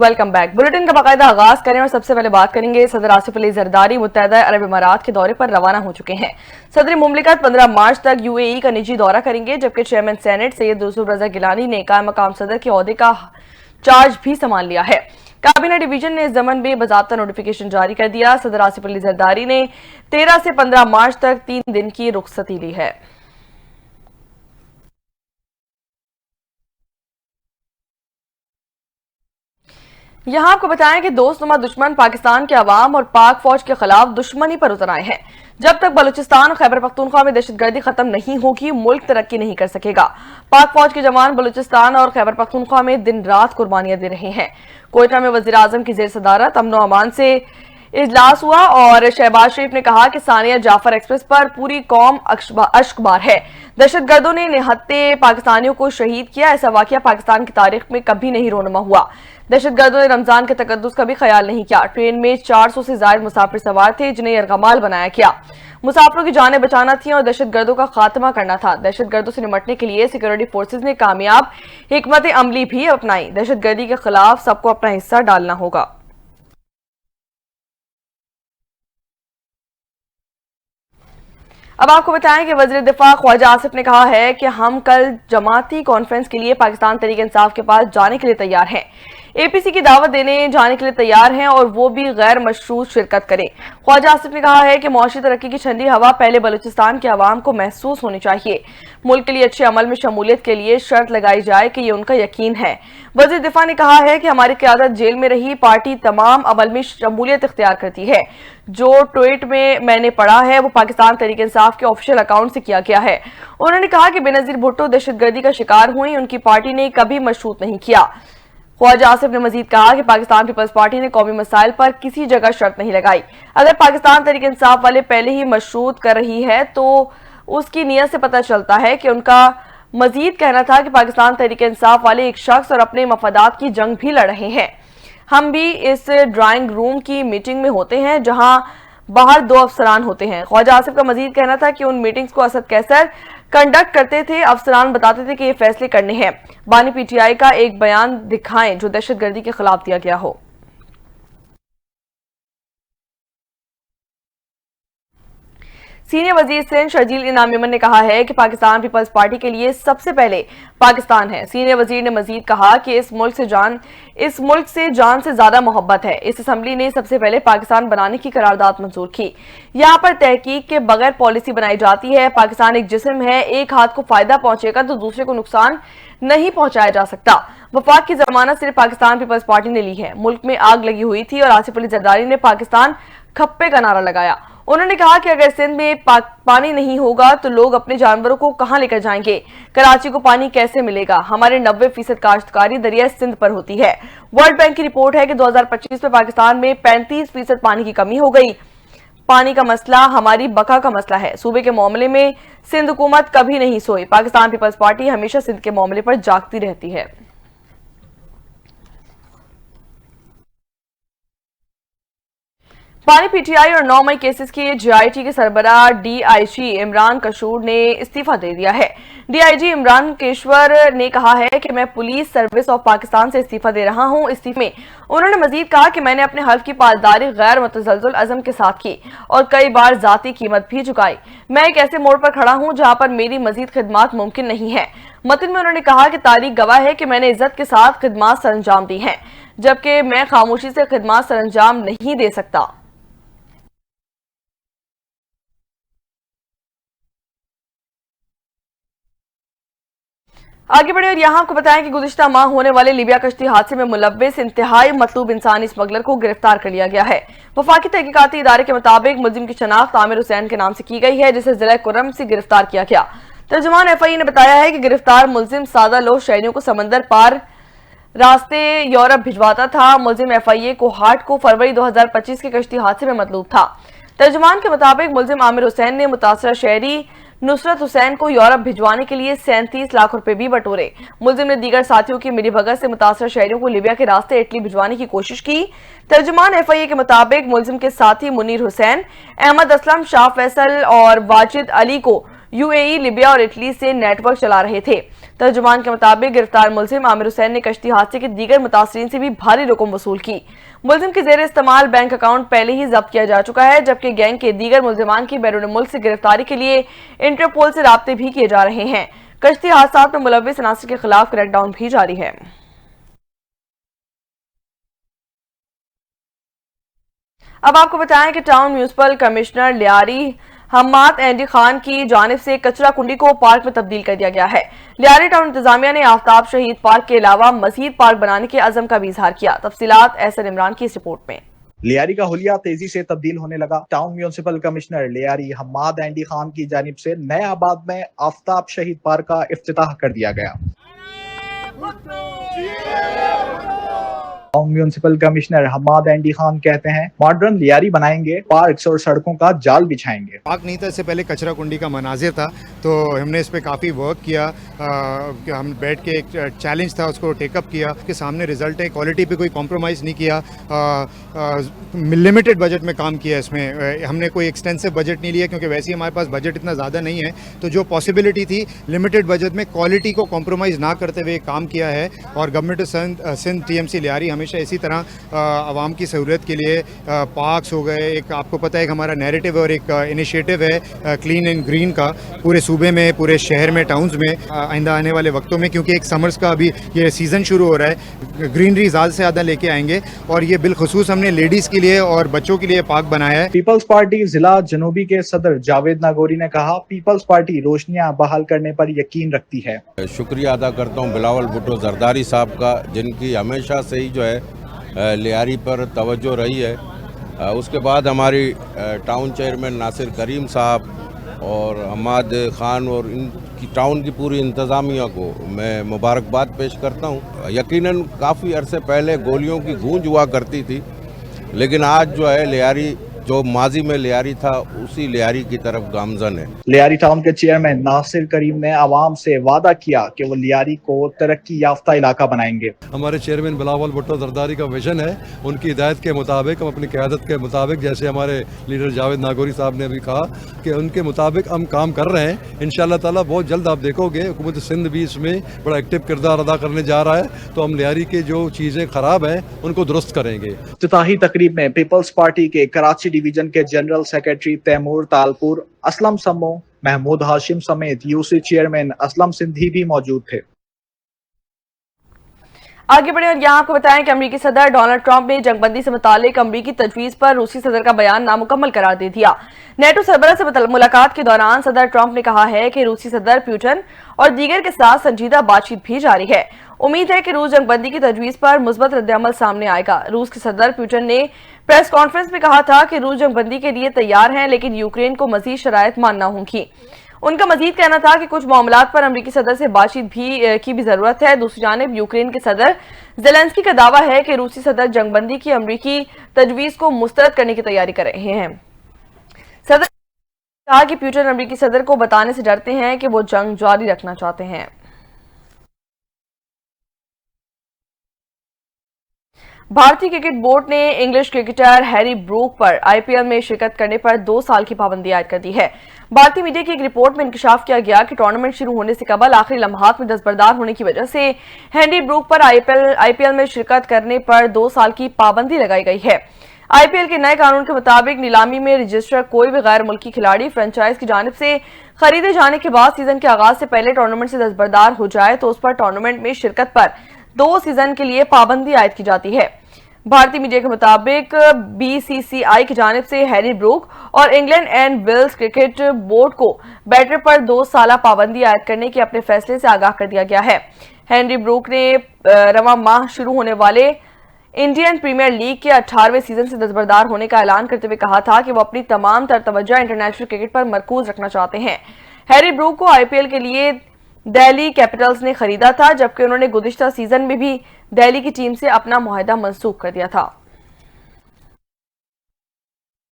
Welcome back. Bulletin का बाकायदा आगाज करें और सबसे पहले बात करेंगे सदर आसिफ अली जरदारी मुत्तहदा अरब इमारात के दौरे पर रवाना हो चुके हैं। सदर मुमलिकत 15 मार्च तक यूएई का निजी दौरा करेंगे, जबकि चेयरमैन सेनेट सैयद यूसुफ रजा गिलानी ने कायम मकाम सदर के ओहदे का चार्ज भी संभाल लिया है। काबीना डिवीजन ने इस जमन में बाज़ाब्ता नोटिफिकेशन जारी कर दिया। सदर आसिफ अली जरदारी ने 13 से 15 मार्च तक 3 दिन की रुखसती ली है। यहां आपको बताएं कि दोस्तनुमा दुश्मन पाकिस्तान के अवाम और पाक फौज के खिलाफ दुश्मनी पर उतर आए हैं। जब तक बलूचिस्तान और खैबर पख्तूनख्वा में दहशतगर्दी खत्म नहीं होगी, मुल्क तरक्की नहीं कर सकेगा। पाक फौज के जवान बलूचिस्तान और खैबर पख्तूनख्वा में दिन रात कुर्बानियां दे रहे हैं। कोयटा में वजीर आजम की जेर सदारत अमन व अमान से इजलास हुआ और शहबाज शरीफ ने कहा कि सानिया जाफर एक्सप्रेस पर पूरी कौम अश्कबार है। दहशतगर्दों ने निहत्ते पाकिस्तानियों को शहीद किया। ऐसा वाकया पाकिस्तान की तारीख में कभी नहीं रोनुमा हुआ। दहशतगर्दों ने रमजान के तकद्दुस का भी ख्याल नहीं किया। ट्रेन में 400 से ज्यादा मुसाफिर सवार थे, जिन्हें यरगमाल बनाया गया। मुसाफिरों की जानें बचाना थी और दहशतगर्दों का खात्मा करना था। दहशतगर्दों से निपटने के लिए सिक्योरिटी फोर्सेज ने कामयाब हिकमत अमली भी अपनाई। दहशतगर्दी के खिलाफ सबको अपना हिस्सा डालना होगा। अब आपको बताएं कि वज़ीर दिफा ख्वाजा आसिफ ने कहा है कि हम कल जमाती कॉन्फ्रेंस के लिए पाकिस्तान तहरीक इंसाफ के पास जाने के लिए तैयार हैं। एपीसी की दावत देने जाने के लिए तैयार हैं और वो भी गैर मशरूत शिरकत करें। ख्वाजा आसिफ ने कहा है कि मुआशी तरक्की की ठंडी हवा पहले बलूचिस्तान के अवाम को महसूस होनी चाहिए। मुल्क के लिए अच्छे अमल में शमूलियत के लिए शर्त लगाई जाए कि ये उनका यकीन है। वज़ीर दिफा ने कहा है कि हमारी क़यादत जेल में रही पार्टी तमाम अमल में शमूलियत इख्तियार करती है। जो ट्वीट में मैंने पढ़ा है वो पाकिस्तान तहरीक इंसाफ के ऑफिशियल अकाउंट से किया गया है। उन्होंने कहा कि बेनजीर भुट्टो दहशतगर्दी का शिकार हुई, उनकी पार्टी ने कभी मशरूत नहीं किया। ख्वाजा आसिफ ने मजीद कहा कि पाकिस्तान पीपल्स पार्टी ने कौमी मसाइल पर किसी जगह शर्त नहीं लगाई। अगर पाकिस्तान तहरीक इंसाफ वाले पहले ही मशरूत कर रही है तो उसकी नीयत से पता चलता है कि उनका मजीद कहना था कि पाकिस्तान तहरीक इंसाफ वाले एक शख्स और अपने मफादात की जंग भी लड़ रहे हैं। हम भी इस ड्राइंग रूम की मीटिंग में होते हैं जहां बाहर 2 अफसरान होते हैं। ख्वाजा आसिफ का मजीद कहना था कि उन मीटिंग्स को असद कैसर कंडक्ट करते थे। अफसरान बताते थे कि ये फैसले करने हैं। बानी पीटीआई का एक बयान दिखाएं जो दहशतगर्दी के खिलाफ दिया गया हो। सीनियर वजीर सिंध शर्जील इनाम यमन ने कहा है कि पाकिस्तान पीपल्स पार्टी के लिए सबसे पहले पाकिस्तान है। सीनियर वजीर ने मजीद कहा कि इस मुल्क से जान से ज्यादा मोहब्बत है। इस असम्बली ने सबसे पहले पाकिस्तान बनाने की करारदाद मंजूर की। यहाँ पर तहकीक के बगैर पॉलिसी बनाई जाती है। पाकिस्तान एक जिस्म है, एक हाथ को फायदा पहुंचेगा तो दूसरे को नुकसान नहीं पहुंचाया जा सकता। वफाक की जमानत सिर्फ पाकिस्तान पीपल्स पार्टी ने ली है। मुल्क में आग लगी हुई थी और आसिफ अली जरदारी ने पाकिस्तान खप्पे का नारा लगाया। उन्होंने कहा कि अगर सिंध में पानी नहीं होगा तो लोग अपने जानवरों को कहां लेकर जाएंगे। कराची को पानी कैसे मिलेगा? हमारे 90% काश्तकारी दरिया सिंध पर होती है। वर्ल्ड बैंक की रिपोर्ट है कि 2025 में पाकिस्तान में 35% पानी की कमी हो गई। पानी का मसला हमारी बका का मसला है। सूबे के मामले में सिंध हुकूमत कभी नहीं सोई। पाकिस्तान पीपल्स पार्टी हमेशा सिंध के मामले पर जागती रहती है। पानी पीटीआई और 9 मई केसेस के जीआईटी के सरबराह डीआईजी इमरान कशूर ने इस्तीफा दे दिया है। डीआईजी इमरान केशवर ने कहा है कि मैं पुलिस सर्विस ऑफ पाकिस्तान से इस्तीफा दे रहा हूं। इस्तीफे में उन्होंने मजीद कहा कि मैंने अपने हल्फ की पासदारी गैर मुतज़लज़ल अज़म के साथ की और कई बार जाती कीमत भी चुकाई। मैं एक ऐसे मोड़ पर खड़ा हूं जहां पर मेरी मजीद खिदमात मुमकिन नहीं है। मतन में उन्होंने कहा कि तारीख गवाह है कि मैंने इज्जत के साथ खिदमात सरअंजाम दी हैं, जबकि मैं खामोशी से खिदमात सरअंजाम नहीं दे सकता। आगे बढ़े और यहाँ आपको बताएं कि गुज़िश्ता माह होने वाले लीबिया कश्ती हादसे में मुलव्विस इंतहाई मतलूब इंसानी स्मगलर को गिरफ्तार कर लिया गया है। वफाकी तहकीकाती इदारे के मुताबिक मुलजिम की शनाख्त आमिर हुसैन के नाम से की गई है, जिसे जिला कुर्रम से गिरफ्तार किया गया। तर्जुमान एफआईए ने बताया है कि गिरफ्तार मुलजिम सादा लोग शहरियों को समंदर पार रास्ते यूरोप भिजवाता था। मुलजिम एफआईए को हाट को फरवरी 2025 के कश्ती हादसे में मतलूब था। तर्जुमान के मुताबिक मुलजिम आमिर हुसैन ने मुतासरा शहरी नुसरत हुसैन को यूरोप भिजवाने के लिए 37 लाख रुपए भी बटोरे। मुलजिम ने दीगर साथियों की मिलीभगत से मुतासरा शहरियों को लीबिया के रास्ते इटली भिजवाने की कोशिश की। तर्जुमान एफआईए के मुताबिक मुलजिम के साथी मुनीर हुसैन, अहमद असलम, शाह फैसल और वाजिद अली को UAE, लिबिया और इटली से नेटवर्क चला रहे थे। तर्जुमान के मुताबिक गिरफ्तार मुलजिम आमिर हुसैन ने कश्ती हादसे के दीगर मुतासरीन से भी भारी रकम वसूल की। मुलजिम के जेर इस्तेमाल बैंक अकाउंट पहले ही जब्त किया जा चुका है, जबकि गैंग के दीगर मुलजिमान की बैरून मुल्क से गिरफ्तारी के लिए इंटरपोल से राब्ते भी किए जा रहे हैं। कश्ती हादसा में मुलव्विस अनासर के खिलाफ क्रैकडाउन भी जारी है। अब आपको बताएं कि town municipal commissioner Lyari Hammad Andy Khan की जानिब से कचरा कुंडी को पार्क में तब्दील कर दिया गया है। लियारी टाउन इंतजामिया ने आफ्ताब शहीद पार्क के अलावा मजीद पार्क बनाने के अज़म का भी इजहार किया। तफसीलात एहसन इमरान की इस रिपोर्ट में। लियारी का हुलिया तेजी से तब्दील होने लगा। Town municipal commissioner Lyari Hammad Andy Khan की जानिब से नए आबाद में आफ्ताब शहीद पार्क का इफ्तिताह कर दिया गया। Town municipal commissioner Hammad Andy Khan कहते हैं, मॉडर्न लियारी बनाएंगे, पार्क्स और सड़कों का जाल बिछाएंगे। पार्क नहीं था, इससे पहले कचरा कुंडी का मनाजिर था, तो हमने इस पे काफ़ी वर्क किया। हम बैठ के एक चैलेंज था, उसको टेकअप किया। के सामने रिजल्ट है, क्वालिटी पे कोई कॉम्प्रोमाइज़ नहीं किया। लिमिटेड बजट में काम किया इसमें। हमने कोई एक्सटेंसिव बजट नहीं लिया, क्योंकि वैसे ही हमारे पास बजट इतना ज़्यादा नहीं है। तो जो पॉसिबिलिटी थी, लिमिटेड बजट में क्वालिटी को कॉम्प्रोमाइज़ ना करते हुए काम किया है। और government of Sindh TMC Lyari हमेशा इसी तरह आवाम की सहूलियत के लिए पार्क्स हो गए, एक आपको पता है कि हमारा नैरेटिव और एक इनिशिएटिव है क्लीन एंड ग्रीन का, पूरे सूबे में, पूरे शहर में, टाउन्स में आइंदा आने वाले वक्तों में, क्योंकि एक समर्स का अभी ये सीज़न शुरू हो रहा है, ग्रीनरी ज़्यादा से ज़्यादा लेके आएंगे। और ये बिलखुसूस हमने लेडीज़ के लिए और बच्चों के लिए पार्क बनाया है। पीपल्स पार्टी जिला जनूबी के सदर जावेद नागौरी ने कहा, पीपल्स पार्टी रोशनियां बहाल करने पर यकीन रखती है। शुक्रिया अदा करता हूँ बिलावल भुट्टो जरदारी साहब का, जिनकी हमेशा से ही जो है लियारी पर तवज्जो रही है। उसके बाद हमारी टाउन चेयरमैन नासिर करीम साहब और हम्माद खान और इनकी टाउन की पूरी इंतज़ामिया को मैं मुबारकबाद पेश करता हूँ। यकीनन काफ़ी अरसे पहले गोलियों की गूंज हुआ करती थी, लेकिन आज जो है लियारी जो माजी में लियारी था, उसी लियारी की तरफ गामजन है। लियारी टाउन के चेयरमैन नासिर करीम ने आवाम से वादा किया कि वो लियारी को तरक्की याफ्ता इलाका बनाएंगे। हमारे चेयरमैन बिलावल भुट्टो जरदारी का विजन है, उनकी हिदायत के मुताबिक, हम अपनी क़यादत के मुताबिक, जैसे हमारे लीडर जावेद नागौरी साहब ने भी कहा कि उनके मुताबिक हम काम कर रहे हैं। इंशाअल्लाह ताला बहुत जल्द आप देखोगे हुकूमत सिंध भी इसमें बड़ा एक्टिव किरदार अदा करने जा रहा है। तो हम लियारी के जो चीज़ें ख़राब हैं उनको दुरुस्त करेंगे। इफ्तिताही तकरीब में पीपल्स पार्टी के कराची डिवीजन के जनरल सेक्रेटरी तैमूर तालपुर, असलम सम्मो, महमूद हाशिम समेत UC चेयरमैन असलम सिंधी भी मौजूद थे। आगे बढ़े और यहाँ आपको बताएं कि अमेरिकी सदर डोनाल्ड ट्रंप ने जंगबंदी से मुतालिक अमेरिकी तजवीज पर रूसी सदर का बयान नामुकम्मल करार दे दिया। नेटो सरबराह से मुलाकात के दौरान सदर ट्रंप ने कहा है कि रूसी सदर पुतिन और दीगर के साथ संजीदा बातचीत भी जारी है। उम्मीद है कि रूस जंगबंदी की तजवीज पर मुस्बत रद्दअमल सामने आएगा। रूस के सदर पुतिन ने प्रेस कॉन्फ्रेंस में कहा था कि रूस जंगबंदी के लिए तैयार है, लेकिन यूक्रेन को मजीद शराइत मानना होगी। उनका मजीद कहना था कि कुछ मामलात पर अमेरिकी सदर से बातचीत की भी जरूरत है। दूसरी जानिब यूक्रेन के सदर ज़ेलेंस्की का दावा है कि रूसी सदर जंगबंदी की अमेरिकी तजवीज को मुस्तरद करने की तैयारी कर रहे हैं। सदर ने कहा कि पुतिन अमेरिकी सदर को बताने से डरते हैं कि वो जंग जारी रखना चाहते हैं। भारतीय क्रिकेट बोर्ड ने इंग्लिश क्रिकेटर हैरी ब्रूक पर IPL में शिरकत करने पर 2 साल की पाबंदी आयद कर दी है। भारतीय मीडिया की एक रिपोर्ट में इंकशाफ किया गया कि टूर्नामेंट शुरू होने से कबल आखिरी लम्हात में दस्तबरदार होने की वजह से हैरी ब्रूक पर IPL में शिरकत करने पर 2 साल की पाबंदी लगाई गई है। IPL के नए कानून के मुताबिक नीलामी में रजिस्टर कोई भी गैर मुल्की खिलाड़ी फ्रेंचाइज की जानिब से खरीदे जाने के बाद सीजन के आगाज से पहले टूर्नामेंट से दस्तबरदार हो जाए तो उस पर टूर्नामेंट में शिरकत पर 2 सीजन के लिए पाबंदी आयद की जाती है। भारतीय मीडिया के मुताबिक BCCI की जानिब से हैरी ब्रूक और England and Wales cricket board को बैटर पर 2 साल पाबंदी आयद करने के अपने फैसले से आगाह कर दिया गया है। हैरी ब्रूक ने रवां माह शुरू होने वाले इंडियन प्रीमियर लीग के 18वें सीजन से दस्तबरदार होने का ऐलान करते हुए कहा था कि वो अपनी तमाम तर तवज्जो इंटरनेशनल क्रिकेट पर मरकूज रखना चाहते हैं। हैरी ब्रूक को IPL के लिए दिल्ली कैपिटल्स ने खरीदा था, जबकि उन्होंने गुज़िश्ता सीजन में भी दिल्ली की टीम से अपना मुआहदा मंसूख कर दिया था।